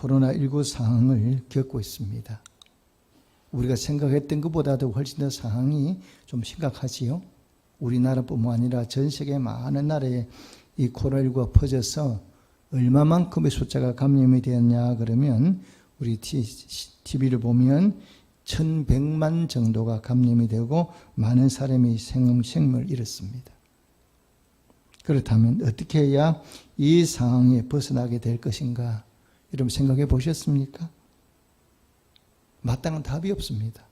코로나19 상황을 겪고 있습니다. 우리가 생각했던 것보다도 훨씬 더 상황이 좀 심각하지요. 우리나라뿐만 아니라 전 세계 많은 나라에 이 코로나19가 퍼져서 얼마만큼의 숫자가 감염이 되었냐 그러면 우리 TV를 보면 1100만 정도가 감염이 되고 많은 사람이 생명을 잃었습니다. 그렇다면 어떻게 해야 이 상황에 벗어나게 될 것인가? 여러분 생각해 보셨습니까? 마땅한 답이 없습니다.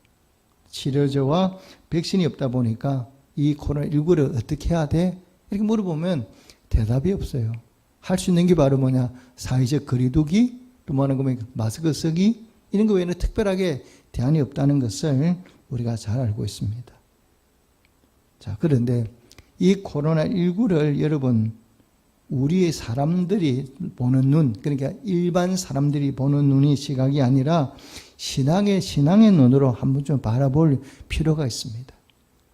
치료제와 백신이 없다 보니까 이 코로나19를 어떻게 해야 돼? 이렇게 물어보면 대답이 없어요. 할 수 있는 게 바로 뭐냐? 사회적 거리두기, 또 뭐하는 거면 마스크 쓰기, 이런 거 외에는 특별하게 대안이 없다는 것을 우리가 잘 알고 있습니다. 자, 그런데 이 코로나19를 여러분, 우리 사람들이 보는 눈, 그러니까 일반 사람들이 보는 눈이 시각이 아니라 신앙의 눈으로 한번 좀 바라볼 필요가 있습니다.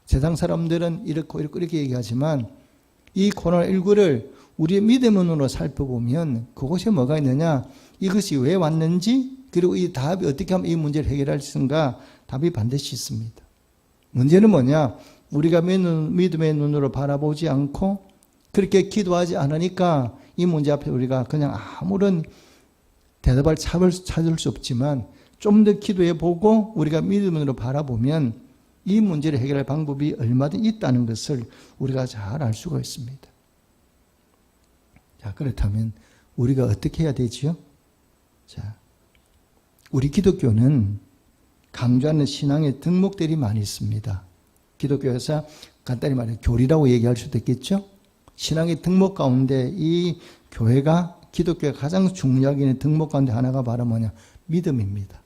세상 사람들은 이렇게 얘기하지만 이 코로나19를 우리의 믿음의 눈으로 살펴보면 그곳에 뭐가 있느냐, 이것이 왜 왔는지, 그리고 이 답이 어떻게 하면 이 문제를 해결할 수 있는가, 답이 반드시 있습니다. 문제는 뭐냐, 우리가 믿음의 눈으로 바라보지 않고 그렇게 기도하지 않으니까 이 문제 앞에 우리가 그냥 아무런 대답을 찾을 수 없지만 좀 더 기도해 보고 우리가 믿음으로 바라보면 이 문제를 해결할 방법이 얼마든지 있다는 것을 우리가 잘 알 수가 있습니다. 자, 그렇다면 우리가 어떻게 해야 되지요? 자, 우리 기독교는 강조하는 신앙의 덕목들이 많이 있습니다. 기독교에서 간단히 말해 교리라고 얘기할 수도 있겠죠? 신앙의 덕목 가운데 이 교회가, 기독교가 가장 중요하게 있는 덕목 가운데 하나가 바로 뭐냐? 믿음입니다.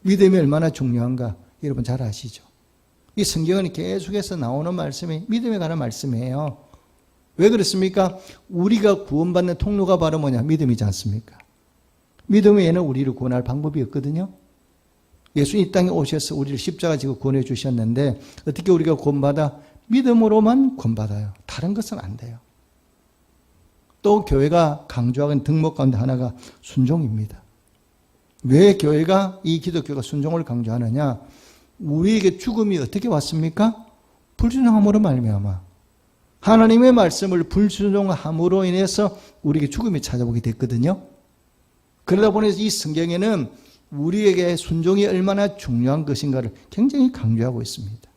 믿음이 얼마나 중요한가 여러분 잘 아시죠? 이 성경은 계속해서 나오는 말씀이 믿음에 관한 말씀이에요. 왜 그렇습니까? 우리가 구원받는 통로가 바로 뭐냐? 믿음이지 않습니까? 믿음 외에는 우리를 구원할 방법이 없거든요. 예수 이 땅에 오셔서 우리를 십자가 지고 구원해 주셨는데 어떻게 우리가 구원받아? 믿음으로만 구원받아요. 다른 것은 안 돼요. 또 교회가 강조하는 덕목 가운데 하나가 순종입니다. 왜 교회가, 이 기독교가 순종을 강조하느냐? 우리에게 죽음이 어떻게 왔습니까? 불순종함으로 말미암아. 하나님의 말씀을 불순종함으로 인해서 우리에게 죽음이 찾아오게 됐거든요. 그러다 보니 이 성경에는 우리에게 순종이 얼마나 중요한 것인가를 굉장히 강조하고 있습니다.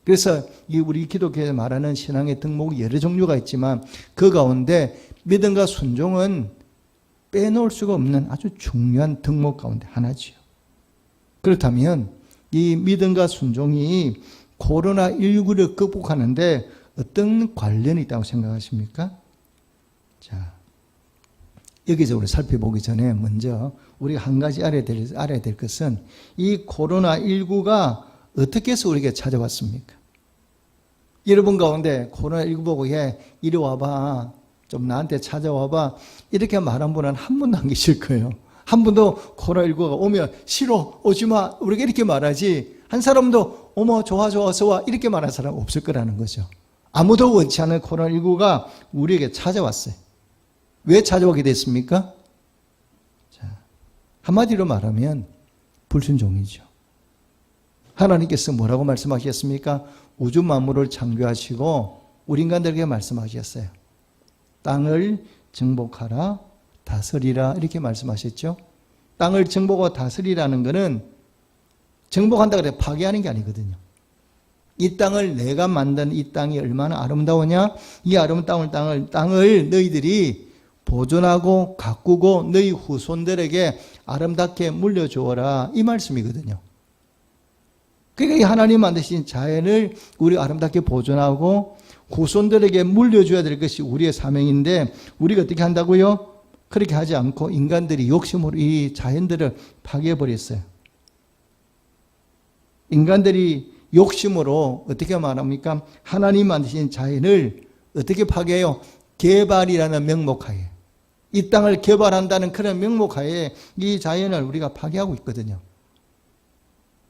그래서 이 우리 기독교에 말하는 신앙의 덕목이 여러 종류가 있지만 그 가운데 믿음과 순종은 빼놓을 수가 없는 아주 중요한 덕목 가운데 하나지요. 그렇다면 이 믿음과 순종이 코로나19를 극복하는데 어떤 관련이 있다고 생각하십니까? 자, 여기서 우리 살펴보기 전에 먼저 우리가 한 가지 알아야 될 것은 이 코로나19가 어떻게 해서 우리에게 찾아왔습니까? 여러분 가운데 코로나19 보고 이리 와봐, 좀 나한테 찾아와봐, 이렇게 말한 분은 한 분도 안 계실 거예요. 한 분도 코로나19가 오면 싫어, 오지마, 우리가 이렇게 말하지 한 사람도 어머 좋아 어서 와 이렇게 말하는 사람 없을 거라는 거죠. 아무도 원치 않은 코로나19가 우리에게 찾아왔어요. 왜 찾아오게 됐습니까? 자, 한마디로 말하면 불순종이죠. 하나님께서 뭐라고 말씀하셨습니까? 우주 만물을 창조하시고 우리 인간들에게 말씀하셨어요. 땅을 정복하라, 다스리라 이렇게 말씀하셨죠. 땅을 정복하고 다스리라는 것은 정복한다고 해서 파괴하는 게 아니거든요. 이 땅을 내가 만든 이 땅이 얼마나 아름다우냐? 이 아름다운 땅을 너희들이 보존하고 가꾸고 너희 후손들에게 아름답게 물려주어라 이 말씀이거든요. 그러니까 하나님 만드신 자연을 우리 아름답게 보존하고 후손들에게 물려줘야 될 것이 우리의 사명인데 우리가 어떻게 한다고요? 그렇게 하지 않고 인간들이 욕심으로 이 자연들을 파괴해버렸어요. 인간들이 욕심으로 어떻게 말합니까? 하나님 만드신 자연을 어떻게 파괴해요? 개발이라는 명목하에, 이 땅을 개발한다는 그런 명목하에 이 자연을 우리가 파괴하고 있거든요.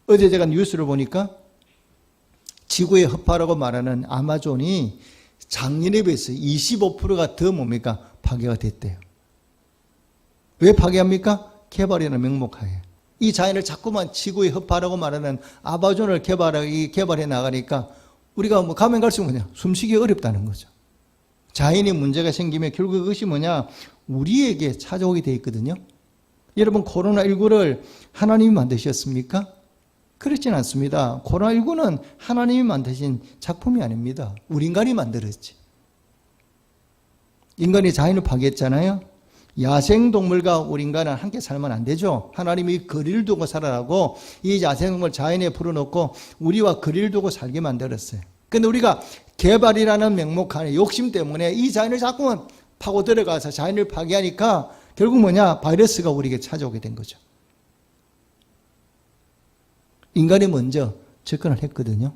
어제 제가 뉴스를 보니까 지구의 허파라고 말하는 아마존이 작년에 비해서 25%가 더 뭡니까? 파괴가 됐대요. 왜 파괴합니까? 개발이라는 명목하에. 이 자연을 자꾸만 지구에 흡파라고 말하는 아마존을 개발해 나가니까 우리가 뭐 가면 갈수록 뭐냐? 숨쉬기 어렵다는 거죠. 자연이 문제가 생기면 결국 그것이 뭐냐? 우리에게 찾아오게 돼 있거든요. 여러분, 코로나19를 하나님이 만드셨습니까? 그렇진 않습니다. 코로나19는 하나님이 만드신 작품이 아닙니다. 우리 인간이 만들었지. 인간이 자연을 파괴했잖아요. 야생동물과 우리 인간은 함께 살면 안 되죠. 하나님이 거리를 두고 살아라고 이 야생동물 자연에 풀어놓고 우리와 거리를 두고 살게 만들었어요. 근데 우리가 개발이라는 명목 안에 욕심 때문에 이 자연을 자꾸만 파고 들어가서 자연을 파괴하니까 결국 뭐냐? 바이러스가 우리에게 찾아오게 된 거죠. 인간이 먼저 접근을 했거든요.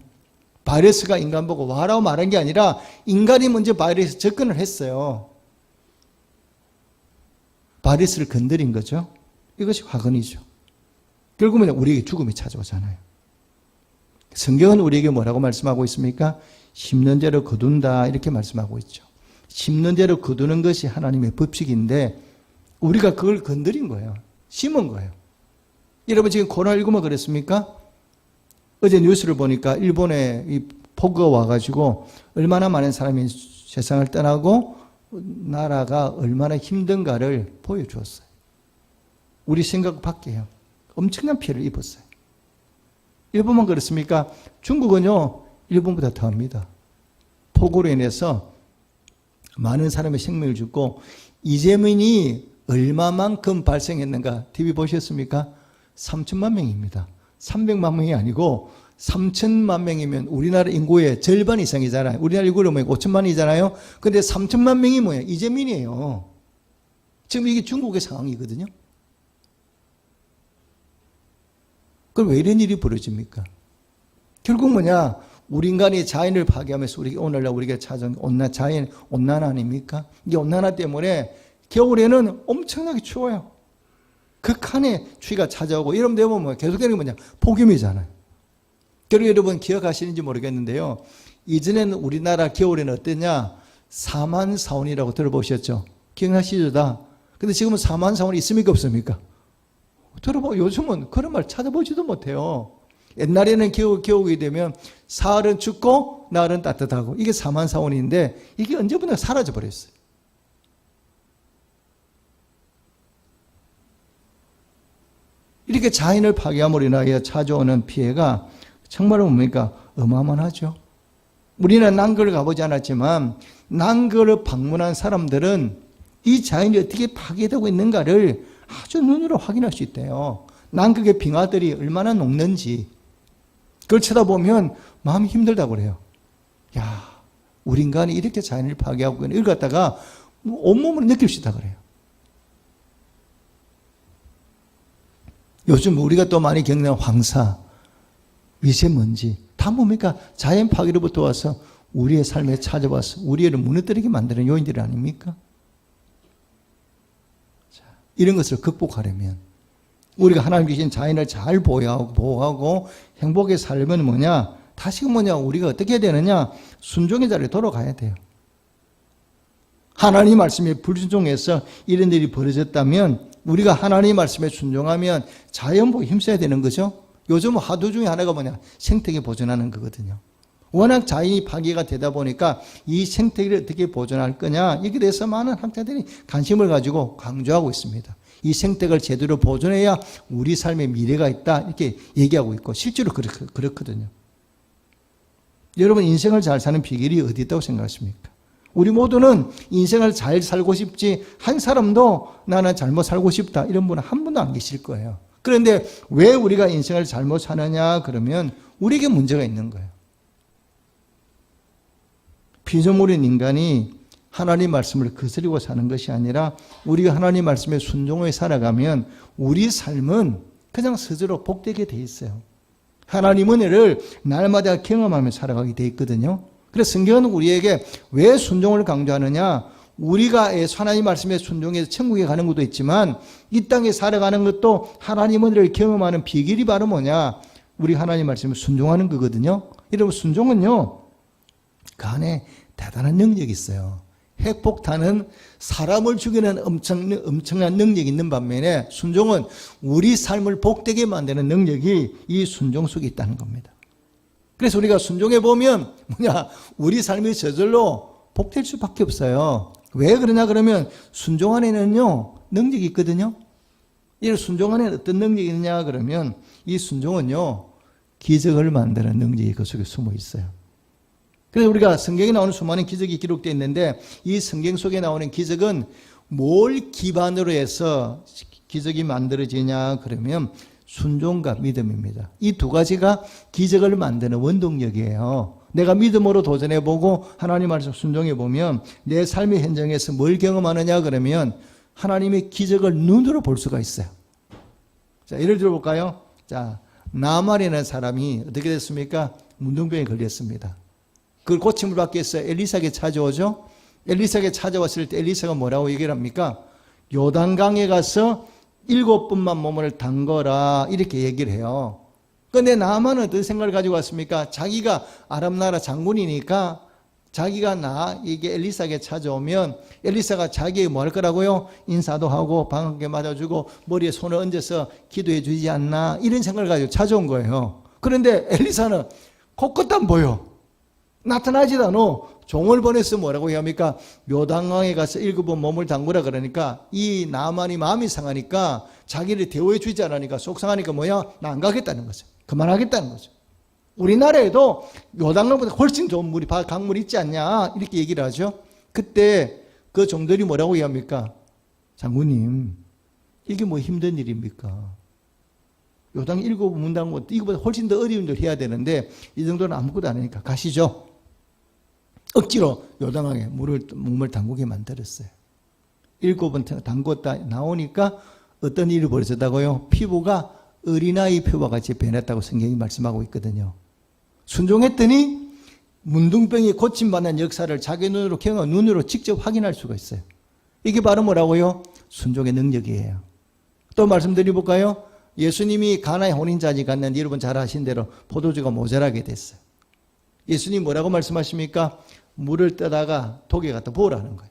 바이러스가 인간 보고 와라고 말한 게 아니라 인간이 먼저 바이러스 접근을 했어요. 바이러스를 건드린 거죠. 이것이 화근이죠. 결국은 우리에게 죽음이 찾아오잖아요. 성경은 우리에게 뭐라고 말씀하고 있습니까? 심는 대로 거둔다 이렇게 말씀하고 있죠. 심는 대로 거두는 것이 하나님의 법칙인데 우리가 그걸 건드린 거예요. 심은 거예요. 여러분 지금 코로나19만 그랬습니까? 어제 뉴스를 보니까 일본에 이 폭우가 와가지고 얼마나 많은 사람이 세상을 떠나고 나라가 얼마나 힘든가를 보여주었어요. 우리 생각 밖에요. 엄청난 피해를 입었어요. 일본만 그렇습니까? 중국은요, 일본보다 더합니다. 폭우로 인해서 많은 사람의 생명을 죽고 이재민이 얼마만큼 발생했는가 TV 보셨습니까? 3천만 명입니다. 300만 명이 아니고 3천만 명이면 우리나라 인구의 절반 이상이잖아요. 우리나라 인구는 5천만이잖아요. 근데 3천만 명이 뭐예요? 이재민이에요. 지금 이게 중국의 상황이거든요. 그럼 왜 이런 일이 벌어집니까? 결국 뭐냐? 우리 인간이 자연을 파괴하면서 오늘날 우리가 찾은 자연 온난화 아닙니까? 이게 온난화 때문에 겨울에는 엄청나게 추워요. 극한의 추위가 찾아오고 여러분 대부분 뭐 계속되는 게 뭐냐? 폭염이잖아요. 그리고 여러분 기억하시는지 모르겠는데요. 이전에는 우리나라 겨울에는 어땠냐? 사만사온이라고 들어보셨죠? 기억나시죠? 다. 근데 지금은 사만사온이 있습니까? 없습니까? 요즘은 그런 말 찾아보지도 못해요. 옛날에는 겨울이 되면 사흘은 춥고 날은 따뜻하고 이게 사만사온인데 이게 언제부터 사라져버렸어요. 이렇게 자연을 파괴함으로 인하여 찾아오는 피해가 정말 뭡니까? 어마어마하죠. 우리는 난거를 가보지 않았지만 난거를 방문한 사람들은 이 자연이 어떻게 파괴되고 있는가를 아주 눈으로 확인할 수 있대요. 난극의 빙하들이 얼마나 녹는지 그걸 쳐다보면 마음이 힘들다고 그래요. 야, 우리 인간이 이렇게 자연을 파괴하고 이걸 갖다가 온몸으로 느낄 수 있다 그래요. 요즘 우리가 또 많이 겪는 황사, 미세먼지 다 뭡니까? 자연 파괴로부터 와서 우리의 삶에 찾아와서 우리를 무너뜨리게 만드는 요인들이 아닙니까? 자, 이런 것을 극복하려면 우리가 하나님 주신 자연을 잘 보호하고 행복하게 살면 뭐냐? 다시금 뭐냐? 우리가 어떻게 해야 되느냐? 순종의 자리에 돌아가야 돼요. 하나님 말씀에 불순종해서 이런 일이 벌어졌다면 우리가 하나님 말씀에 순종하면 자연보호에 힘써야 되는 거죠. 요즘 화두 중에 하나가 뭐냐? 생태계 보존하는 거거든요. 워낙 자연이 파괴가 되다 보니까 이 생태계를 어떻게 보존할 거냐? 이렇게 돼서 많은 학자들이 관심을 가지고 강조하고 있습니다. 이 생태계를 제대로 보존해야 우리 삶에 미래가 있다 이렇게 얘기하고 있고 실제로 그렇거든요. 여러분 인생을 잘 사는 비결이 어디 있다고 생각하십니까? 우리 모두는 인생을 잘 살고 싶지 한 사람도 나는 잘못 살고 싶다 이런 분은 한 분도 안 계실 거예요. 그런데 왜 우리가 인생을 잘못 사느냐 그러면 우리에게 문제가 있는 거예요. 피조물인 인간이 하나님 말씀을 거스리고 사는 것이 아니라 우리가 하나님 말씀에 순종해 살아가면 우리 삶은 그냥 스스로 복되게 돼 있어요. 하나님 은혜를 날마다 경험하며 살아가게 돼 있거든요. 그래서 성경은 우리에게 왜 순종을 강조하느냐? 우리가 하나님 말씀에 순종해서 천국에 가는 것도 있지만 이 땅에 살아가는 것도 하나님 은혜를 경험하는 비결이 바로 뭐냐? 우리 하나님 말씀에 순종하는 거거든요. 여러분 순종은요. 그 안에 대단한 능력이 있어요. 핵폭탄은 사람을 죽이는 엄청난 능력이 있는 반면에 순종은 우리 삶을 복되게 만드는 능력이 이 순종 속에 있다는 겁니다. 그래서 우리가 순종해 보면 우리 삶이 저절로 복될 수밖에 없어요. 왜 그러냐 그러면 순종 안에는요 능력이 있거든요. 이 순종 안에는 어떤 능력이 있느냐 그러면 이 순종은요 기적을 만드는 능력이 그 속에 숨어 있어요. 그래서 우리가 성경에 나오는 수많은 기적이 기록되어 있는데 이 성경 속에 나오는 기적은 뭘 기반으로 해서 기적이 만들어지냐 그러면 순종과 믿음입니다. 이 두 가지가 기적을 만드는 원동력이에요. 내가 믿음으로 도전해보고 하나님 말씀 순종해보면 내 삶의 현장에서 뭘 경험하느냐 그러면 하나님의 기적을 눈으로 볼 수가 있어요. 자, 예를 들어볼까요? 자, 나만이라는 사람이 어떻게 됐습니까? 문둥병에 걸렸습니다. 그걸 고침을 받기 위해서 엘리사에게 찾아오죠. 엘리사에게 찾아왔을 때 엘리사가 뭐라고 얘기를 합니까? 요단강에 가서 7번만 몸을 담거라 이렇게 얘기를 해요. 그런데 나만은 어떤 생각을 가지고 왔습니까? 자기가 아람 나라 장군이니까 자기가 이게 엘리사에게 찾아오면 엘리사가 자기에게 뭐 할 거라고요? 인사도 하고 반갑게 맞아주고 머리에 손을 얹어서 기도해 주지 않나 이런 생각을 가지고 찾아온 거예요. 그런데 엘리사는 코끝도 안 보여. 나타나지도 않아. 종을 보내서 뭐라고 합니까? 요단강에 가서 7번 몸을 담그라 그러니까 이 나만이 마음이 상하니까 자기를 대우해 주지 않으니까 속상하니까 나 안 가겠다는 거죠. 그만하겠다는 거죠. 우리나라에도 요단강보다 훨씬 좋은 물이 강물이 있지 않냐 이렇게 얘기를 하죠. 그때 그 종들이 뭐라고 합니까? 장군님 이게 뭐 힘든 일입니까? 요단 7번 문 담고 이거보다 훨씬 더 어려운 일 해야 되는데 이 정도는 아무것도 안 하니까 가시죠. 억지로 요단강에 몸을 담그게 만들었어요. 7번 담궜다 나오니까 어떤 일이 벌어졌다고요? 피부가 어린아이 피부와 같이 변했다고 성경이 말씀하고 있거든요. 순종했더니 문둥병이 고침받는 역사를 자기 눈으로 경험, 눈으로 직접 확인할 수가 있어요. 이게 바로 뭐라고요? 순종의 능력이에요. 또 말씀드려볼까요? 예수님이 가나의 혼인잔치 갔는데 여러분 잘 아신 대로 포도주가 모자라게 됐어요. 예수님 뭐라고 말씀하십니까? 물을 떠다가 독에 갖다 부으라는 거예요.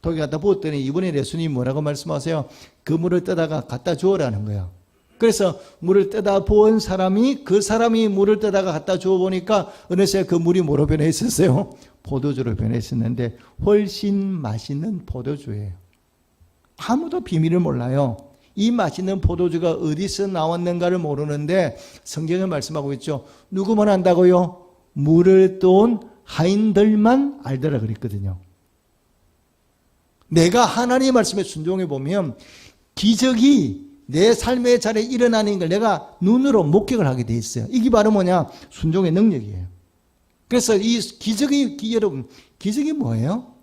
독에 갖다 부었더니 이번에 예수님 뭐라고 말씀하세요? 그 물을 떠다가 갖다 주어라는 거예요. 그래서 물을 떠다 부은 사람이 그 사람이 물을 떠다가 갖다 주어 보니까 어느새 그 물이 뭐로 변해 있었어요? 포도주로 변해 있었는데 훨씬 맛있는 포도주예요. 아무도 비밀을 몰라요. 이 맛있는 포도주가 어디서 나왔는가를 모르는데 성경은 말씀하고 있죠. 누구만 안다고요? 물을 떠온 하인들만 알더라 그랬거든요. 내가 하나님의 말씀에 순종해 보면 기적이 내 삶의 자리에 일어나는 걸 내가 눈으로 목격을 하게 돼 있어요. 이게 바로 순종의 능력이에요. 그래서 이 여러분, 기적이 뭐예요?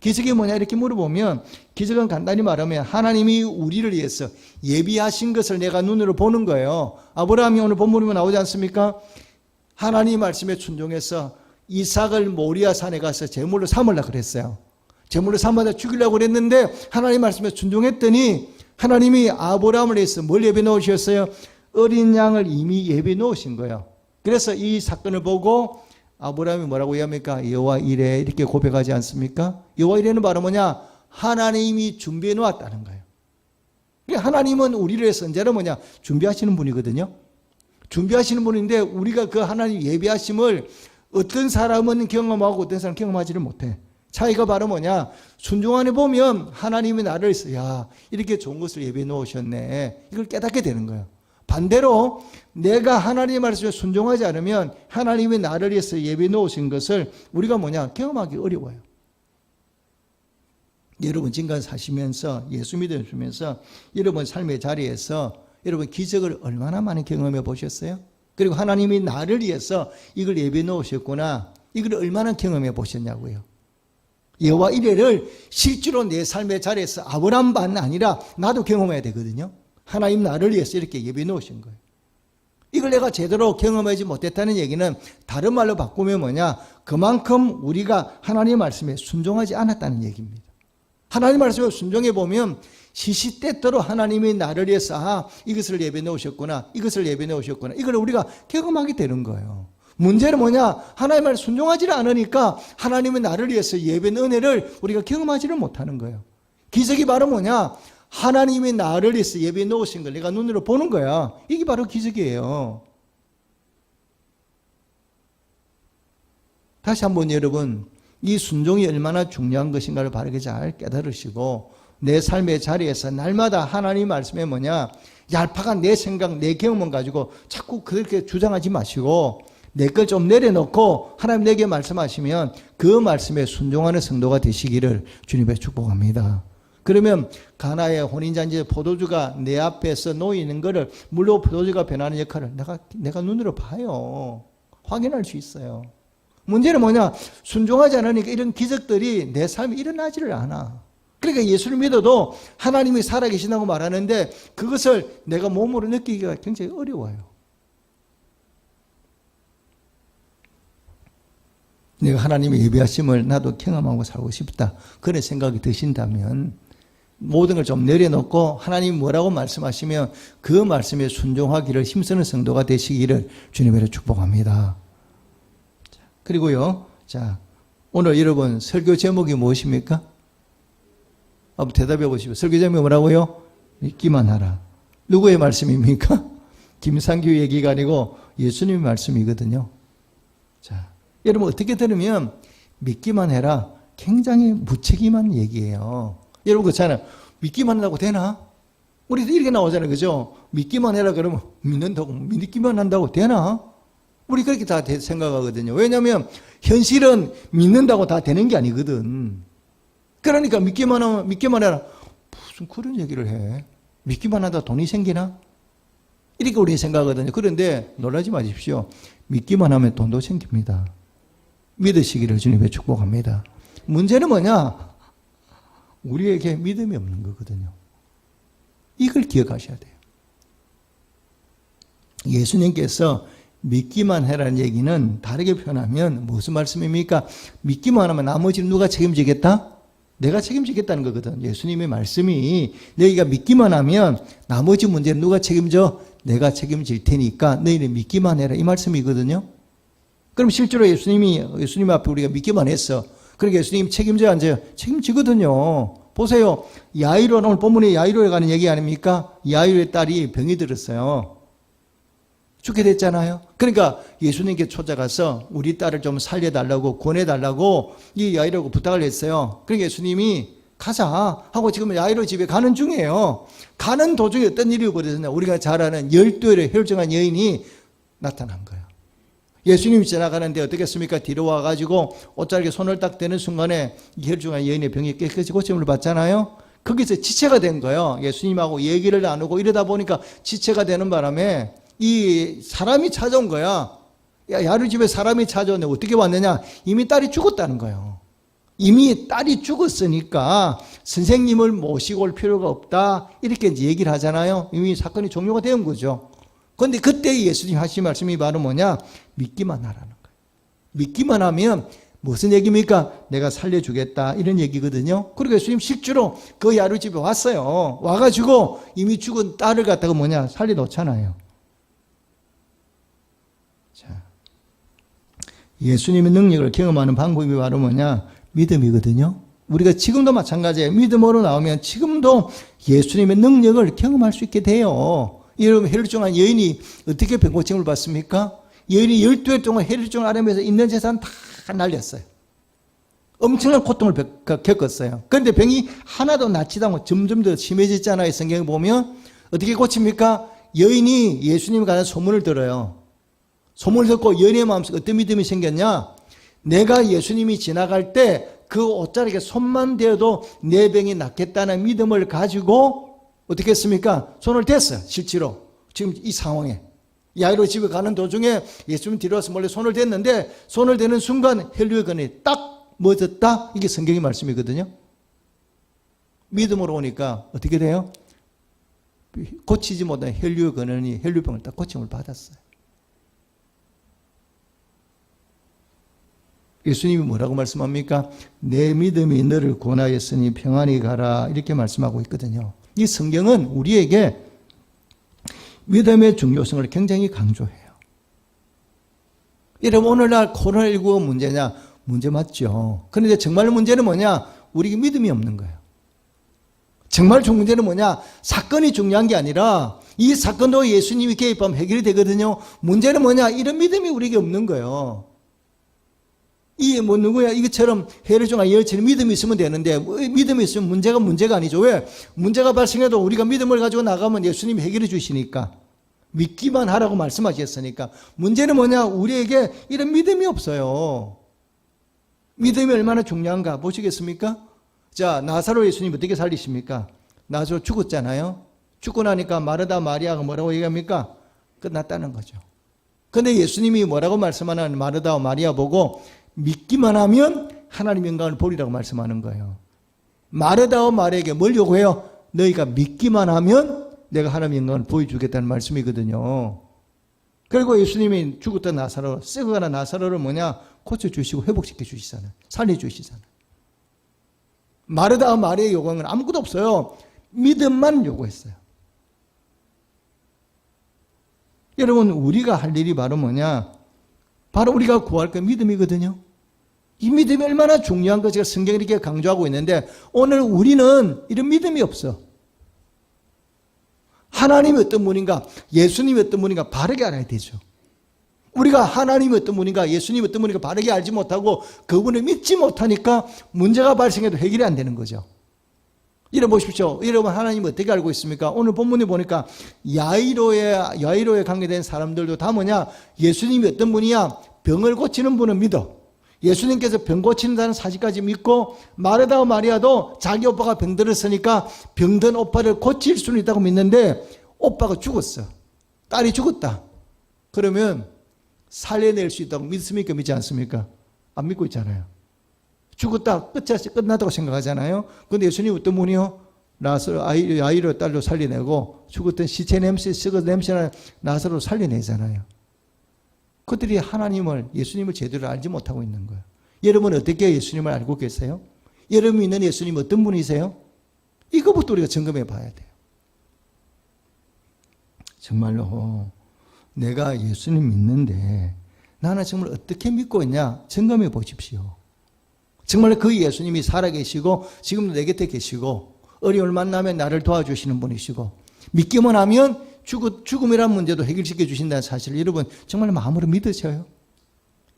기적이 뭐냐 이렇게 물어보면 기적은 간단히 말하면 하나님이 우리를 위해서 예비하신 것을 내가 눈으로 보는 거예요. 아브라함이 오늘 본문에 나오지 않습니까? 하나님 말씀에 순종해서 이삭을 모리아 산에 가서 제물로 삼으려고 그랬어요. 제물로 삼아서 죽이려고 그랬는데 하나님 말씀에 순종했더니 하나님이 아브라함을 위해서 뭘 예배 놓으셨어요? 어린 양을 이미 예배 놓으신 거예요. 그래서 이 사건을 보고 아브라함이 뭐라고 합니까? 여호와 이레 이렇게 고백하지 않습니까? 여호와 이레는 바로 하나님이 준비해 놓았다는 거예요. 하나님은 우리를 위해서 언제나 준비하시는 분이거든요. 준비하시는 분인데 우리가 그 하나님 예비하심을 어떤 사람은 경험하고 어떤 사람은 경험하지를 못해. 차이가 바로 순종 안에 보면 하나님이 나를 위해서 이렇게 좋은 것을 예비해 놓으셨네. 이걸 깨닫게 되는 거예요. 반대로 내가 하나님의 말씀에 순종하지 않으면 하나님이 나를 위해서 예비해 놓으신 것을 우리가 경험하기 어려워요. 여러분 지금까지 사시면서 예수 믿으시면서 여러분 삶의 자리에서 여러분 기적을 얼마나 많이 경험해 보셨어요? 그리고 하나님이 나를 위해서 이걸 예비해 놓으셨구나. 이걸 얼마나 경험해 보셨냐고요. 여호와 이레를 실제로 내 삶의 자리에서 아브라함만 아니라 나도 경험해야 되거든요. 하나님 나를 위해서 이렇게 예비해 놓으신 거예요. 이걸 내가 제대로 경험하지 못했다는 얘기는 다른 말로 바꾸면 그만큼 우리가 하나님의 말씀에 순종하지 않았다는 얘기입니다. 하나님 말씀에 순종해 보면 시시때때로 하나님이 나를 위해서 이것을 예배해 놓으셨구나. 이것을 예배해 놓으셨구나. 이걸 우리가 경험하게 되는 거예요. 문제는 뭐냐? 하나님 말 순종하지 않으니까 하나님은 나를 위해서 예배의 은혜를 우리가 경험하지를 못하는 거예요. 기적이 바로 뭐냐? 하나님이 나를 위해서 예배에 놓으신 걸 내가 눈으로 보는 거야. 이게 바로 기적이에요. 다시 한번 여러분, 이 순종이 얼마나 중요한 것인가를 바르게 잘 깨달으시고 내 삶의 자리에서 날마다 하나님 말씀에 뭐냐? 얄팍한 내 생각, 내 경험을 가지고 자꾸 그렇게 주장하지 마시고 내 걸 좀 내려놓고 하나님 내게 말씀하시면 그 말씀에 순종하는 성도가 되시기를 주님의 축복합니다. 그러면 가나의 혼인잔치의 포도주가 내 앞에서 놓이는 것을 물로 포도주가 변하는 역할을 내가 눈으로 봐요. 확인할 수 있어요. 문제는 뭐냐? 순종하지 않으니까 이런 기적들이 내 삶에 일어나지를 않아. 그러니까 예수를 믿어도 하나님이 살아계신다고 말하는데 그것을 내가 몸으로 느끼기가 굉장히 어려워요. 내가 하나님의 예배하심을 나도 경험하고 살고 싶다. 그런 생각이 드신다면 모든 걸 좀 내려놓고 하나님이 뭐라고 말씀하시면 그 말씀에 순종하기를 힘쓰는 성도가 되시기를 주님으로 축복합니다. 그리고요, 자, 오늘 여러분 설교 제목이 무엇입니까? 한번 대답해 보시죠. 설교 제목이 뭐라고요? 믿기만 하라. 누구의 말씀입니까? 김상규 얘기가 아니고 예수님의 말씀이거든요. 자, 여러분 어떻게 들으면 믿기만 해라. 굉장히 무책임한 얘기예요. 여러분 그렇잖아요. 믿기만 한다고 되나? 우리도 이렇게 나오잖아요. 그죠? 믿기만 해라 그러면 믿기만 한다고 되나? 우리 그렇게 다 생각하거든요. 왜냐하면 현실은 믿는다고 다 되는 게 아니거든. 그러니까 믿기만 해라. 무슨 그런 얘기를 해. 믿기만 하다 돈이 생기나? 이렇게 우리 생각하거든요. 그런데 놀라지 마십시오. 믿기만 하면 돈도 생깁니다. 믿으시기를 주님의 축복합니다. 문제는 뭐냐? 우리에게 믿음이 없는 거거든요. 이걸 기억하셔야 돼요. 예수님께서 믿기만 해라는 얘기는 다르게 표현하면 무슨 말씀입니까? 믿기만 하면 나머지는 누가 책임지겠다? 내가 책임지겠다는 거거든. 예수님의 말씀이 너희가 믿기만 하면 나머지 문제는 누가 책임져? 내가 책임질 테니까 너희는 믿기만 해라. 이 말씀이거든요. 그럼 실제로 예수님 앞에 우리가 믿기만 했어. 그러니까 예수님 책임져야 안 져요? 책임지거든요. 보세요. 야이로, 오늘 본문에 야이로에 가는 얘기 아닙니까? 야이로의 딸이 병이 들었어요. 죽게 됐잖아요. 그러니까 예수님께 찾아가서 우리 딸을 좀 살려달라고 권해달라고 이 야이로가 부탁을 했어요. 그러니까 예수님이 가자 하고 지금 야이로 집에 가는 중이에요. 가는 도중에 어떤 일이 벌어졌냐? 우리가 잘 아는 12열의 혈증한 여인이 나타난 거예요. 예수님이 지나가는데 어떻게 했습니까? 뒤로 와가지고 옷자락에 손을 딱 대는 순간에 이 혈증한 여인의 병이 깨끗이 고침을 받잖아요. 거기서 지체가 된 거예요. 예수님하고 얘기를 나누고 이러다 보니까 지체가 되는 바람에 이 사람이 찾아온 거야. 야이로 집에 사람이 찾아오는데 어떻게 왔느냐? 이미 딸이 죽었다는 거예요. 이미 딸이 죽었으니까 선생님을 모시고 올 필요가 없다. 이렇게 이제 얘기를 하잖아요. 이미 사건이 종료가 된 거죠. 그런데 그때 예수님 하신 말씀이 바로 뭐냐? 믿기만 하라는 거예요. 믿기만 하면 무슨 얘기입니까? 내가 살려주겠다. 이런 얘기거든요. 그리고 예수님 실제로 그 야이로 집에 왔어요. 와가지고 이미 죽은 딸을 갖다가 뭐냐? 살려놓잖아요. 자, 예수님의 능력을 경험하는 방법이 바로 뭐냐? 믿음이거든요. 우리가 지금도 마찬가지예요. 믿음으로 나오면 지금도 예수님의 능력을 경험할 수 있게 돼요. 여러분 혈증한 여인이 어떻게 병고침을 받습니까? 여인이 12일 동안 혈증을 앓으면서 있는 재산 다 날렸어요. 엄청난 고통을 겪었어요. 그런데 병이 하나도 낫지도 않고 점점 더 심해졌잖아요. 성경에 보면 어떻게 고칩니까? 여인이 예수님에 관한 소문을 들어요. 소문을 듣고 여인의 마음속에 어떤 믿음이 생겼냐? 내가 예수님이 지나갈 때 그 옷자락에 손만 대어도 내 병이 낫겠다는 믿음을 가지고 어떻게 했습니까? 손을 댔어요. 실제로 지금 이 상황에 야이로 집에 가는 도중에 예수님 뒤로 와서 몰래 손을 댔는데 손을 대는 순간 혈류의 근이 딱 멎었다. 이게 성경의 말씀이거든요. 믿음으로 오니까 어떻게 돼요? 고치지 못한 혈류의 근원이 혈류병을 딱 고침을 받았어요. 예수님이 뭐라고 말씀합니까? 내 믿음이 너를 구원하였으니 평안히 가라. 이렇게 말씀하고 있거든요. 이 성경은 우리에게 믿음의 중요성을 굉장히 강조해요. 여러분, 오늘날 코로나19가 문제냐? 문제 맞죠. 그런데 정말 문제는 뭐냐? 우리에게 믿음이 없는 거예요. 정말 좋은 문제는 뭐냐? 사건이 중요한 게 아니라 이 사건도 예수님이 개입하면 해결이 되거든요. 문제는 뭐냐? 이런 믿음이 우리에게 없는 거예요. 이게 뭐 누구야? 이것처럼 헤르종아 여처럼 믿음이 있으면 되는데 믿음이 있으면 문제가 아니죠. 왜? 문제가 발생해도 우리가 믿음을 가지고 나가면 예수님이 해결해 주시니까. 믿기만 하라고 말씀하셨으니까. 문제는 뭐냐? 우리에게 이런 믿음이 없어요. 믿음이 얼마나 중요한가 보시겠습니까? 자, 나사로 예수님 어떻게 살리십니까? 나사로 죽었잖아요. 죽고 나니까 마르다 마리아가 뭐라고 얘기합니까? 끝났다는 거죠. 근데 예수님이 뭐라고 말씀하는 마르다와 마리아 보고 믿기만 하면 하나님 영광을 보리라고 말씀하는 거예요. 마르다와 마리아에게 뭘 요구해요? 너희가 믿기만 하면 내가 하나님 영광을 보여주겠다는 말씀이거든요. 그리고 예수님이 죽었던 나사로, 썩어가는 나사로를 뭐냐? 고쳐주시고 회복시켜 주시잖아요. 살려주시잖아요. 마르다와 마리아의 요구한 건 아무것도 없어요. 믿음만 요구했어요. 여러분, 우리가 할 일이 바로 뭐냐? 바로 우리가 구할 건 믿음이거든요. 이 믿음이 얼마나 중요한 거 제가 성경에 이렇게 강조하고 있는데 오늘 우리는 이런 믿음이 없어. 하나님이 어떤 분인가, 예수님이 어떤 분인가 바르게 알아야 되죠. 우리가 하나님이 어떤 분인가, 예수님이 어떤 분인가 바르게 알지 못하고 그분을 믿지 못하니까 문제가 발생해도 해결이 안 되는 거죠. 이래 보십시오. 여러분, 하나님 어떻게 알고 있습니까? 오늘 본문에 보니까 야이로에 관계된 사람들도 다 뭐냐? 예수님이 어떤 분이야? 병을 고치는 분은 믿어. 예수님께서 병 고치는다는 사실까지 믿고 마르다와 마리아도 자기 오빠가 병들었으니까 병든 오빠를 고칠 수는 있다고 믿는데 오빠가 죽었어. 딸이 죽었다. 그러면 살려낼 수 있다고 믿습니까? 믿지 않습니까? 안 믿고 있잖아요. 죽었다, 끝났다고 생각하잖아요. 그런데 예수님 어떤 분이요? 야이로 딸로 살려내고 죽었던 시체 냄새, 썩은 냄새나 나사로 살려내잖아요. 그들이 하나님을, 예수님을 제대로 알지 못하고 있는 거예요. 여러분 어떻게 예수님을 알고 계세요? 여러분 믿는 예수님 어떤 분이세요? 이거부터 우리가 점검해 봐야 돼요. 정말로 내가 예수님 믿는데 나는 정말 어떻게 믿고 있냐? 점검해 보십시오. 정말 그 예수님이 살아계시고 지금도 내 곁에 계시고 어려움을 만나면 나를 도와주시는 분이시고 믿기만 하면 죽음이라는 문제도 해결시켜 주신다는 사실을 여러분 정말 마음으로 믿으셔요?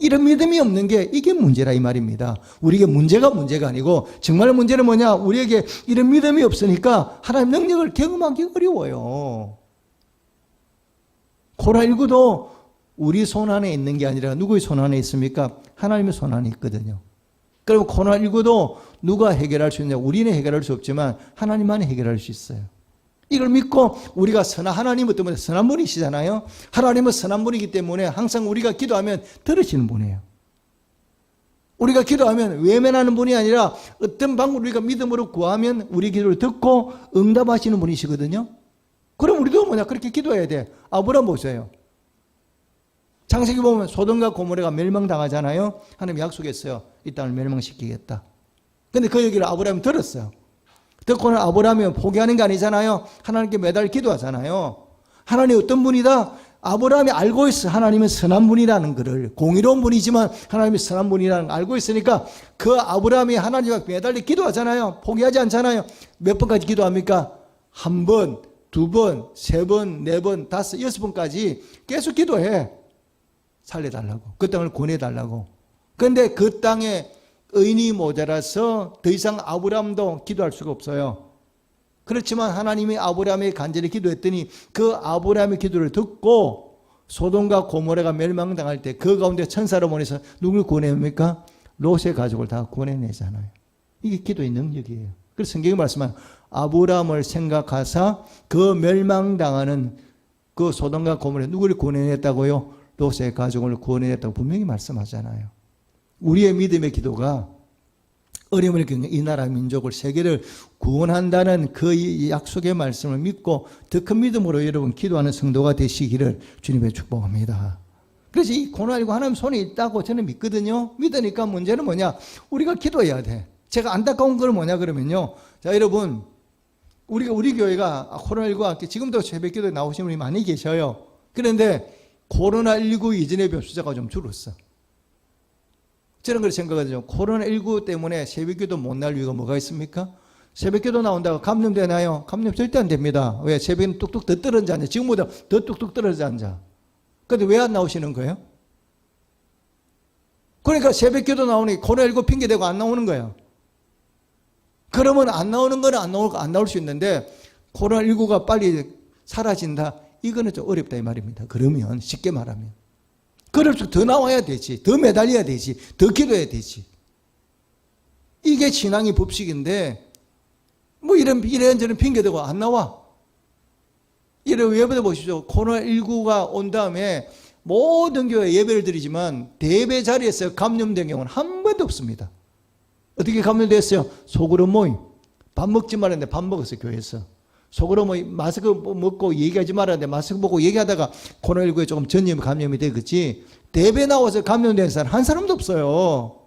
이런 믿음이 없는 게 이게 문제라 이 말입니다. 우리에게 문제가 아니고 정말 문제는 뭐냐? 우리에게 이런 믿음이 없으니까 하나님 능력을 경험하기 어려워요. 코로나19도 우리 손 안에 있는 게 아니라 누구의 손 안에 있습니까? 하나님의 손 안에 있거든요. 그리고 코로나19도 누가 해결할 수 있냐? 우리는 해결할 수 없지만 하나님만이 해결할 수 있어요. 이걸 믿고 우리가 하나님은 때문에 선한 분이시잖아요. 하나님은 선한 분이기 때문에 항상 우리가 기도하면 들으시는 분이에요. 우리가 기도하면 외면하는 분이 아니라 어떤 방법으로 우리가 믿음으로 구하면 우리 기도를 듣고 응답하시는 분이시거든요. 그럼 우리도 뭐냐? 그렇게 기도해야 돼. 아브라함 보세요. 창세기 보면 소돔과 고모라가 멸망당하잖아요. 하나님 약속했어요. 이 땅을 멸망시키겠다. 근데 그 얘기를 아브라함이 들었어요. 듣고는 아브라함이 포기하는 게 아니잖아요. 하나님께 매달 기도하잖아요. 하나님 어떤 분이다? 아브라함이 알고 있어. 하나님은 선한 분이라는 것을. 공의로운 분이지만 하나님이 선한 분이라는 걸 알고 있으니까 그 아브라함이 하나님과 매달려 기도하잖아요. 포기하지 않잖아요. 몇 번까지 기도합니까? 한 번, 두 번, 세 번, 네 번, 다섯, 여섯 번까지 계속 기도해. 살려달라고. 그 땅을 권해달라고. 그런데 그 땅에 의인이 모자라서 더 이상 아브라함도 기도할 수가 없어요. 그렇지만 하나님이 아브라함의 간절히 기도했더니 그 아브라함의 기도를 듣고 소돔과 고모라가 멸망당할 때 그 가운데 천사를 보내서 누굴 구원합니까? 롯의 가족을 다 구원해내잖아요. 이게 기도의 능력이에요. 그래서 성경이 말씀한 아브라함을 생각하사 그 멸망당하는 그 소돔과 고모라 누구를 구원해냈다고요? 롯의 가족을 구원해냈다고 분명히 말씀하잖아요. 우리의 믿음의 기도가 어려움을 겪는 이 나라 민족을 세계를 구원한다는 그 약속의 말씀을 믿고 더 큰 믿음으로 여러분 기도하는 성도가 되시기를 주님의 축복합니다. 그래서 이 코로나19 하나님 손에 있다고 저는 믿거든요. 믿으니까 문제는 뭐냐? 우리가 기도해야 돼. 제가 안타까운 건 뭐냐 그러면요. 자, 여러분 우리 교회가 코로나19와 함께 지금도 새벽 기도에 나오시는 분이 많이 계셔요. 그런데 코로나19 이전의 병 숫자가 좀 줄었어. 저는 그렇게 생각하거든요. 코로나19 때문에 새벽기도 못 날 이유가 뭐가 있습니까? 새벽기도 나온다고 감염되나요? 감염 절대 안 됩니다. 왜? 새벽에는 뚝뚝 더 떨어져 앉아. 지금보다 더 뚝뚝 떨어져 앉아. 근데 왜 안 나오시는 거예요? 그러니까 새벽기도 나오니 코로나19 핑계대고 안 나오는 거예요. 그러면 안 나오는 거는 안 나올 수 있는데 코로나19가 빨리 사라진다. 이거는 좀 어렵다 이 말입니다. 그러면 쉽게 말하면. 그럴수록 더 나와야 되지. 더 매달려야 되지. 더 기도해야 되지. 이게 신앙의 법칙인데 뭐 이런저런 핑계대고 안 나와. 이래 예배도 보십시오. 코로나19가 온 다음에 모든 교회 예배를 드리지만 대배 자리에서 감염된 경우는 한 번도 없습니다. 어떻게 감염됐어요? 소그룹 모임. 밥 먹지 말았는데 밥 먹었어요, 교회에서. 속으로 마스크 먹고 얘기하지 말았는데 마스크 먹고 얘기하다가 코로나19에 조금 전염 감염이 되겠지. 대배 나와서 감염된 사람 한 사람도 없어요.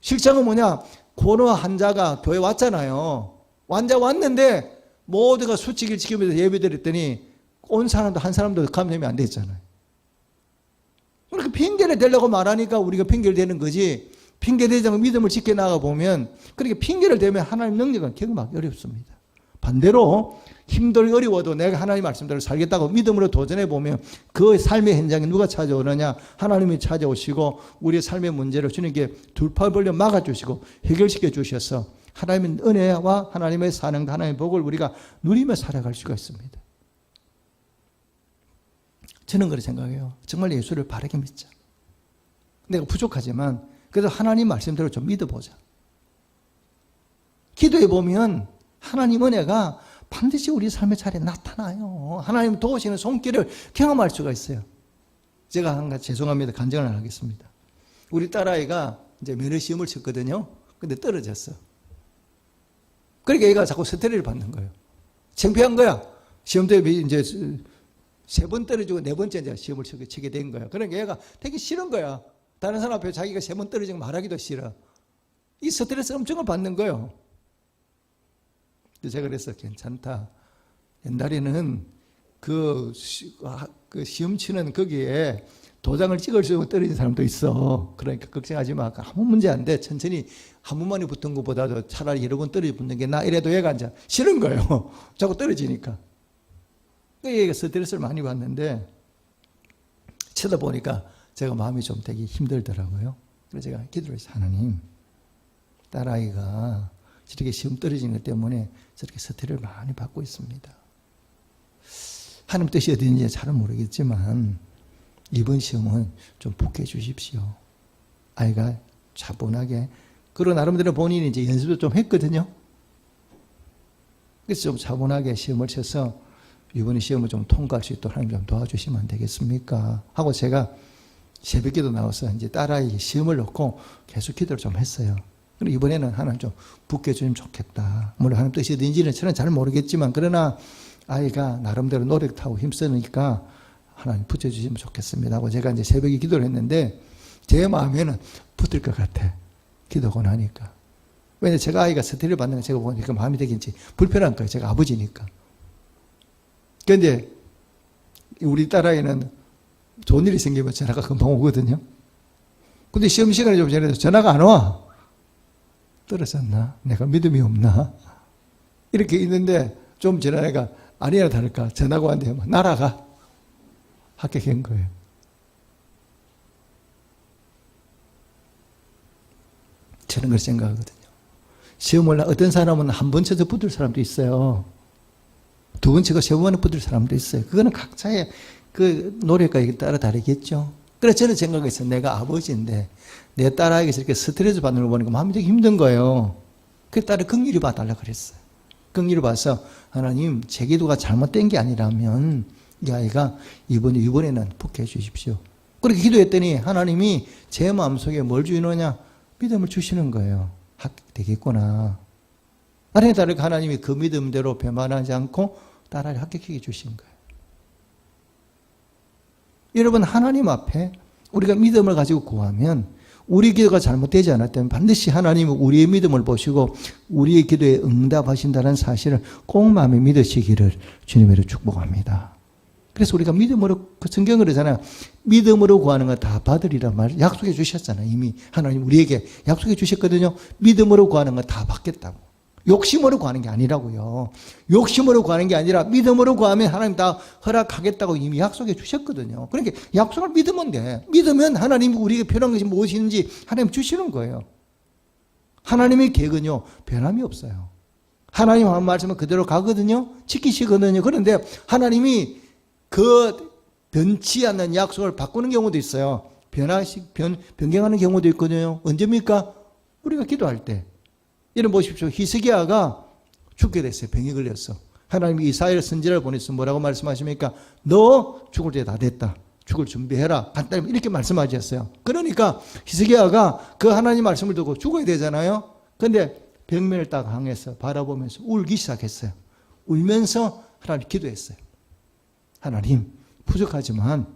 실상은 뭐냐? 코로나 환자가 교회 왔잖아요. 환자 왔는데 모두가 수칙을 지키면서 예배 드렸더니 온 사람도 한 사람도 감염이 안 됐잖아요. 그렇게 핑계를 대려고 말하니까 우리가 핑계를 대는 거지. 핑계 대지 않고 믿음을 지켜나가 보면 그렇게 핑계를 대면 하나님 능력은 경험하기 어렵습니다. 반대로 힘들고 어려워도 내가 하나님 말씀대로 살겠다고 믿음으로 도전해 보면 그 삶의 현장에 누가 찾아오느냐? 하나님이 찾아오시고 우리의 삶의 문제를 주님께 둘팔 벌려 막아주시고 해결시켜 주셔서 하나님의 은혜와 하나님의 사랑과 하나님의 복을 우리가 누리며 살아갈 수가 있습니다. 저는 그렇게 생각해요. 정말 예수를 바르게 믿자. 내가 부족하지만 그래도 하나님 말씀대로 좀 믿어보자. 기도해 보면 하나님 은혜가 반드시 우리 삶의 자리에 나타나요. 하나님 도우시는 손길을 경험할 수가 있어요. 제가 한 가지 죄송합니다. 간증을 하겠습니다. 우리 딸아이가 이제 면허 시험을 쳤거든요. 근데 떨어졌어. 그러니까 얘가 자꾸 스트레스를 받는 거예요. 창피한 거야. 시험 때 이제 3번 떨어지고 4번째 이제 시험을 치게 된 거야. 그러니까 얘가 되게 싫은 거야. 다른 사람 앞에 자기가 3번 떨어지고 말하기도 싫어. 이 스트레스 엄청을 받는 거예요. 제가 그래서 괜찮다. 옛날에는 그 시험 치는 거기에 도장을 찍을 수 있고 떨어진 사람도 있어. 그러니까 걱정하지 마. 아무 문제 안 돼. 천천히 한 번만에 붙은 것보다도 차라리 여러 번 떨어져 붙는 게 나. 이래도 얘가 이제 싫은 거예요. 자꾸 떨어지니까. 얘가 스트레스를 많이 받는데 쳐다보니까 제가 마음이 좀 되게 힘들더라고요. 그래서 제가 기도를 했어요. 하나님, 딸아이가 저렇게 시험 떨어지는 것 때문에 저렇게 스트레스를 많이 받고 있습니다. 하나님 뜻이 어디인지 잘은 모르겠지만 이번 시험은 좀 붙게 해주십시오. 아이가 차분하게. 그리고 나름대로 본인이 이제 연습도 좀 했거든요. 그래서 좀 차분하게 시험을 쳐서 이번에 시험을 좀 통과할 수 있도록 하나님 좀 도와주시면 안 되겠습니까? 하고 제가 새벽기도 나와서 이제 딸아이 시험을 놓고 계속 기도를 좀 했어요. 그리고 이번에는 하나님 좀 붙게 해주면 좋겠다. 물론 하나님 뜻이 어딘지는 저는 잘 모르겠지만 그러나 아이가 나름대로 노력하고 힘쓰니까 하나님 붙여주시면 좋겠습니다 하고 제가 이제 새벽에 기도를 했는데 제 마음에는 붙을 것 같아. 기도하고 나니까. 왜냐면 제가 아이가 스트레스를 받는 거 제가 보니까 마음이 되게 이제 불편한 거예요. 제가 아버지니까. 그런데 우리 딸아이는 좋은 일이 생기면 전화가 금방 오거든요. 근데 시험 시간에 좀 전에도 전화가 안 와. 떨어졌나? 내가 믿음이 없나? 이렇게 있는데 좀 지나니까 아니나 다를까 전화가 왔는데 날아가. 합격한 거예요. 저는 그렇게 생각하거든요. 시험을 어떤 사람은 한 번 쳐서 붙을 사람도 있어요. 두 번 치고 세 번에 붙을 사람도 있어요. 그거는 각자의 그 노력과 따라 다르겠죠. 그래서 저는 생각했어요. 내가 아버지인데 내 딸아이가 저렇게 스트레스 받는 걸 보니까 마음이 되게 힘든 거예요. 그 딸을 긍휼히 봐달라고 그랬어요. 긍휼히 봐서 하나님 제 기도가 잘못된 게 아니라면 이 아이가 이번에는 붙게 해주십시오. 그렇게 기도했더니 하나님이 제 마음속에 뭘 주시느냐? 믿음을 주시는 거예요. 되겠구나. 아니 다르게 하나님이 그 믿음대로 배반하지 않고 딸아이를 합격하게 주신 거예요. 여러분 하나님 앞에 우리가 믿음을 가지고 구하면 우리 기도가 잘못되지 않았다면 반드시 하나님은 우리의 믿음을 보시고 우리의 기도에 응답하신다는 사실을 꼭 마음에 믿으시기를 주님으로 축복합니다. 그래서 우리가 믿음으로, 그 성경 그러잖아요. 믿음으로 구하는 거 다 받으리라 말 약속해 주셨잖아요. 이미 하나님 우리에게 약속해 주셨거든요. 믿음으로 구하는 거 다 받겠다고. 욕심으로 구하는 게 아니라고요. 욕심으로 구하는 게 아니라 믿음으로 구하면 하나님 다 허락하겠다고 이미 약속해 주셨거든요. 그러니까 약속을 믿으면 돼. 믿으면 하나님이 우리에게 필요한 것이 무엇인지 하나님 주시는 거예요. 하나님의 계획은요, 변함이 없어요. 하나님 한 말씀은 그대로 가거든요. 지키시거든요. 그런데 하나님이 그 변치 않는 약속을 바꾸는 경우도 있어요. 변경하는 경우도 있거든요. 언제입니까? 우리가 기도할 때. 이런 보십시오. 히스기야가 죽게 됐어요. 병이 걸렸어. 하나님이 이사야를 선지자를 보내서 뭐라고 말씀하십니까? 너 죽을 때 다 됐다. 죽을 준비해라. 간단히 이렇게 말씀하셨어요. 그러니까 히스기야가 그 하나님 말씀을 듣고 죽어야 되잖아요. 그런데 벽면을 딱 향해서 바라보면서 울기 시작했어요. 울면서 하나님 기도했어요. 하나님, 부족하지만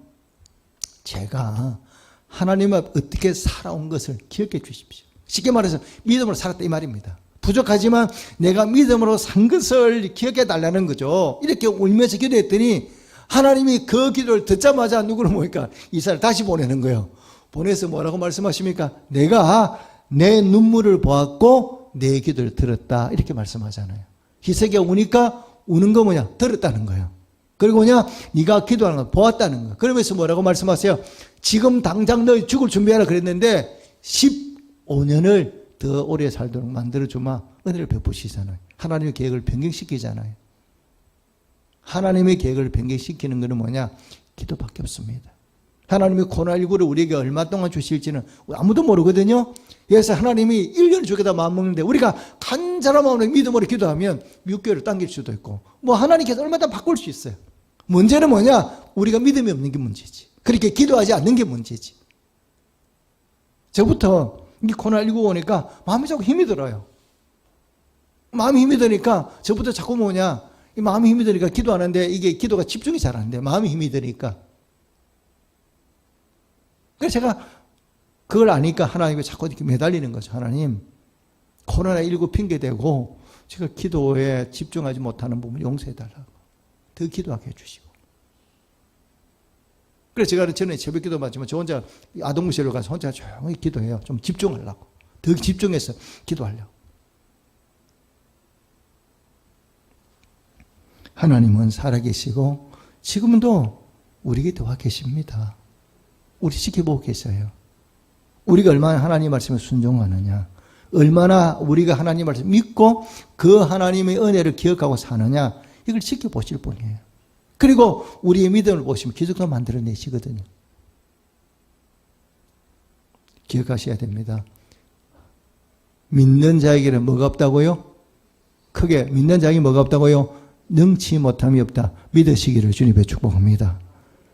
제가 하나님 앞 어떻게 살아온 것을 기억해 주십시오. 쉽게 말해서 믿음으로 살았다 이 말입니다. 부족하지만 내가 믿음으로 산 것을 기억해 달라는 거죠. 이렇게 울면서 기도했더니 하나님이 그 기도를 듣자마자 누구를 모니까 이사야를 다시 보내는 거예요. 보내서 뭐라고 말씀하십니까? 내가 내 눈물을 보았고 내 기도를 들었다. 이렇게 말씀하잖아요. 히스기야 우니까 우는 거 뭐냐? 들었다는 거예요. 그리고 뭐냐? 네가 기도하는 거 보았다는 거예요. 그러면서 뭐라고 말씀하세요? 지금 당장 너 죽을 준비하라 그랬는데 15년을 더 오래 살도록 만들어주마. 은혜를 베푸시잖아요. 하나님의 계획을 변경시키잖아요. 하나님의 계획을 변경시키는 것은 뭐냐? 기도밖에 없습니다. 하나님이 코로나19를 우리에게 얼마 동안 주실지는 아무도 모르거든요. 그래서 하나님이 1년을 주겠다 마음먹는데 우리가 간절한 마음으로 믿음으로 기도하면 6개월을 당길 수도 있고 뭐 하나님께서 얼마나 바꿀 수 있어요. 문제는 뭐냐? 우리가 믿음이 없는 게 문제지. 그렇게 기도하지 않는 게 문제지. 저부터 이 코로나19 오니까 마음이 자꾸 힘이 들어요. 마음이 힘이 드니까 저부터 자꾸 뭐냐? 이 마음이 힘이 드니까 기도하는데 이게 기도가 집중이 잘 안 돼. 마음이 힘이 드니까. 그래서 제가 그걸 아니까 하나님께 자꾸 이렇게 매달리는 거죠. 하나님, 코로나19 핑계대고 제가 기도에 집중하지 못하는 부분 용서해달라고. 더 기도하게 해주시고. 그래서 제가 전에 새벽 기도 받지만 저 혼자 아동무실로 가서 혼자 조용히 기도해요. 좀 집중하려고. 더 집중해서 기도하려고. 하나님은 살아계시고 지금도 우리 곁에 와 계십니다. 우리 지켜보고 계셔요. 우리가 얼마나 하나님 말씀에 순종하느냐, 얼마나 우리가 하나님 말씀 믿고 그 하나님의 은혜를 기억하고 사느냐, 이걸 지켜보실 분이에요. 그리고 우리의 믿음을 보시면 기적도 만들어내시거든요. 기억하셔야 됩니다. 믿는 자에게는 뭐가 없다고요? 크게 믿는 자에게 뭐가 없다고요? 능치 못함이 없다. 믿으시기를 주님의 축복합니다.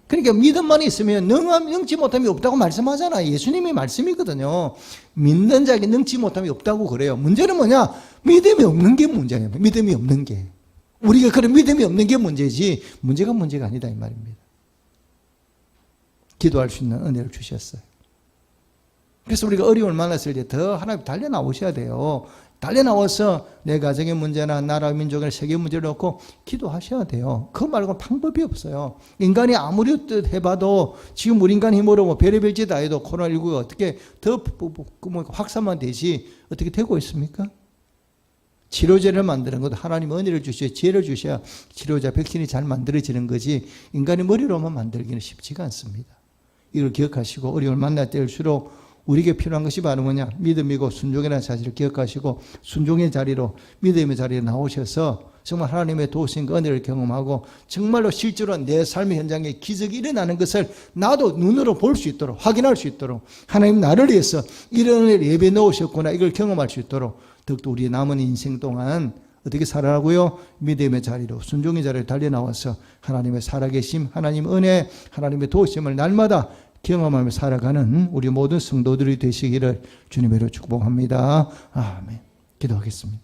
그러니까 믿음만 있으면 능치 못함이 없다고 말씀하잖아요. 예수님의 말씀이거든요. 믿는 자에게 능치 못함이 없다고 그래요. 문제는 뭐냐? 믿음이 없는 게 문제예요. 믿음이 없는 게. 우리가 그런 믿음이 없는 게 문제지 문제가 아니다 이 말입니다. 기도할 수 있는 은혜를 주셨어요. 그래서 우리가 어려움을 만났을 때 더 하나님 달려나오셔야 돼요. 달려나와서 내 가정의 문제나 나라 민족의 세계 문제를 놓고 기도하셔야 돼요. 그거 말고는 방법이 없어요. 인간이 아무리 해봐도 지금 우리 인간 힘으로 뭐 별의별 짓 다 해도 코로나19가 어떻게 더 확산만 되지 어떻게 되고 있습니까? 치료제를 만드는 것도 하나님 은혜를 주셔야 지혜를 주셔야 치료제 백신이 잘 만들어지는 거지 인간의 머리로만 만들기는 쉽지가 않습니다. 이걸 기억하시고 어려움을 만날 때일수록 우리에게 필요한 것이 바로 뭐냐? 믿음이고 순종이라는 사실을 기억하시고 순종의 자리로 믿음의 자리에 나오셔서 정말 하나님의 도우심과 은혜를 경험하고 정말로 실제로 내 삶의 현장에 기적이 일어나는 것을 나도 눈으로 볼 수 있도록 확인할 수 있도록 하나님 나를 위해서 이런 은혜를 예배에 넣으셨구나 이걸 경험할 수 있도록 더욱더 우리의 남은 인생 동안 어떻게 살아가고요? 믿음의 자리로 순종의 자리로 달려나와서 하나님의 살아계심, 하나님의 은혜, 하나님의 도우심을 날마다 경험하며 살아가는 우리 모든 성도들이 되시기를 주님으로 축복합니다. 아멘. 기도하겠습니다.